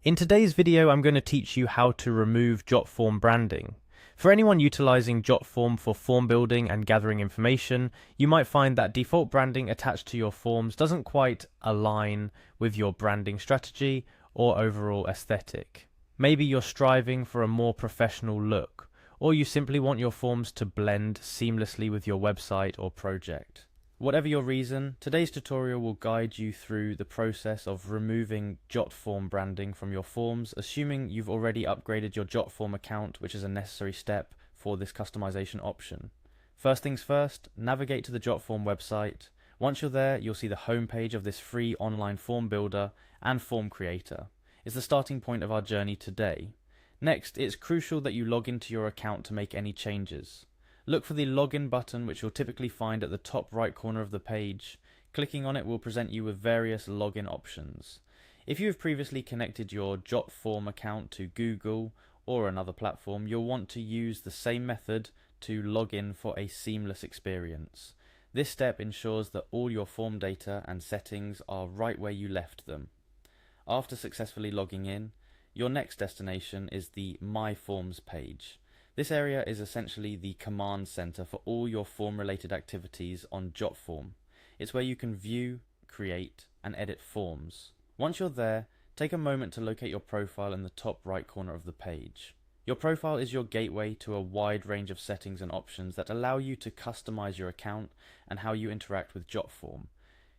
In today's video, I'm going to teach you how to remove Jotform branding. For anyone utilizing Jotform for form building and gathering information, you might find that default branding attached to your forms doesn't quite align with your branding strategy or overall aesthetic. Maybe you're striving for a more professional look, or you simply want your forms to blend seamlessly with your website or project. Whatever your reason, today's tutorial will guide you through the process of removing Jotform branding from your forms, assuming you've already upgraded your Jotform account, which is a necessary step for this customization option. First things first, navigate to the Jotform website. Once you're there, you'll see the homepage of this free online form builder and form creator. It's the starting point of our journey today. Next, it's crucial that you log into your account to make any changes. Look for the login button, which you'll typically find at the top right corner of the page. Clicking on it will present you with various login options. If you have previously connected your Jotform account to Google or another platform, you'll want to use the same method to log in for a seamless experience. This step ensures that all your form data and settings are right where you left them. After successfully logging in, your next destination is the My Forms page. This area is essentially the command center for all your form-related activities on Jotform. It's where you can view, create, and edit forms. Once you're there, take a moment to locate your profile in the top right corner of the page. Your profile is your gateway to a wide range of settings and options that allow you to customize your account and how you interact with Jotform.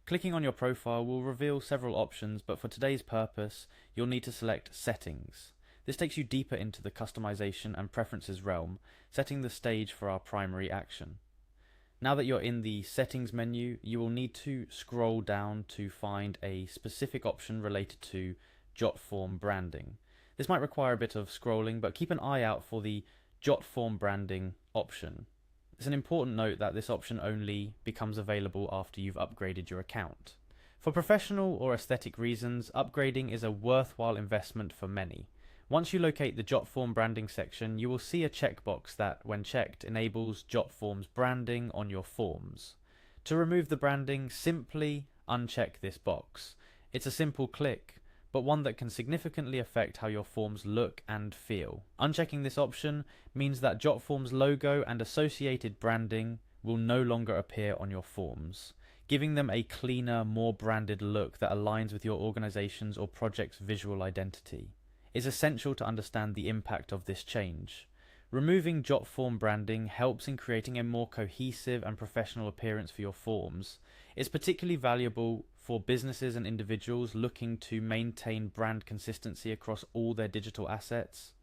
Clicking on your profile will reveal several options, but for today's purpose, you'll need to select Settings. This takes you deeper into the customization and preferences realm, setting the stage for our primary action. Now that you're in the settings menu, you will need to scroll down to find a specific option related to Jotform branding. This might require a bit of scrolling, but keep an eye out for the Jotform branding option. It's an important note that this option only becomes available after you've upgraded your account. For professional or aesthetic reasons, upgrading is a worthwhile investment for many. Once you locate the Jotform branding section, you will see a checkbox that, when checked, enables Jotform's branding on your forms. To remove the branding, simply uncheck this box. It's a simple click, but one that can significantly affect how your forms look and feel. Unchecking this option means that Jotform's logo and associated branding will no longer appear on your forms, giving them a cleaner, more branded look that aligns with your organization's or project's visual identity. It's essential to understand the impact of this change. Removing Jotform branding helps in creating a more cohesive and professional appearance for your forms. It's particularly valuable for businesses and individuals looking to maintain brand consistency across all their digital assets.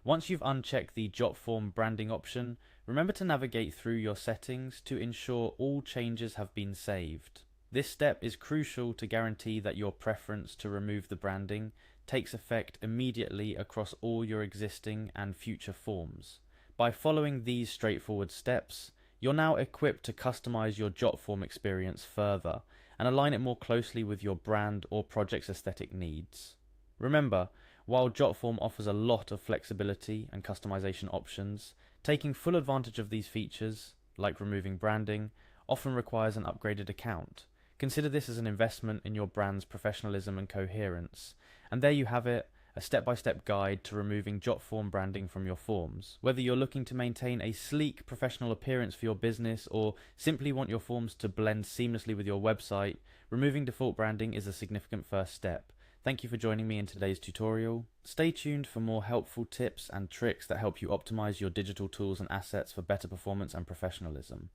Once you've unchecked the Jotform branding option, remember to navigate through your settings to ensure all changes have been saved. This step is crucial to guarantee that your preference to remove the branding takes effect immediately across all your existing and future forms. By following these straightforward steps, you're now equipped to customize your Jotform experience further and align it more closely with your brand or project's aesthetic needs. Remember, while Jotform offers a lot of flexibility and customization options, taking full advantage of these features, like removing branding, often requires an upgraded account. Consider this as an investment in your brand's professionalism and coherence. And there you have it, a step-by-step guide to removing Jotform branding from your forms. Whether you're looking to maintain a sleek professional appearance for your business or simply want your forms to blend seamlessly with your website, removing default branding is a significant first step. Thank you for joining me in today's tutorial. Stay tuned for more helpful tips and tricks that help you optimize your digital tools and assets for better performance and professionalism.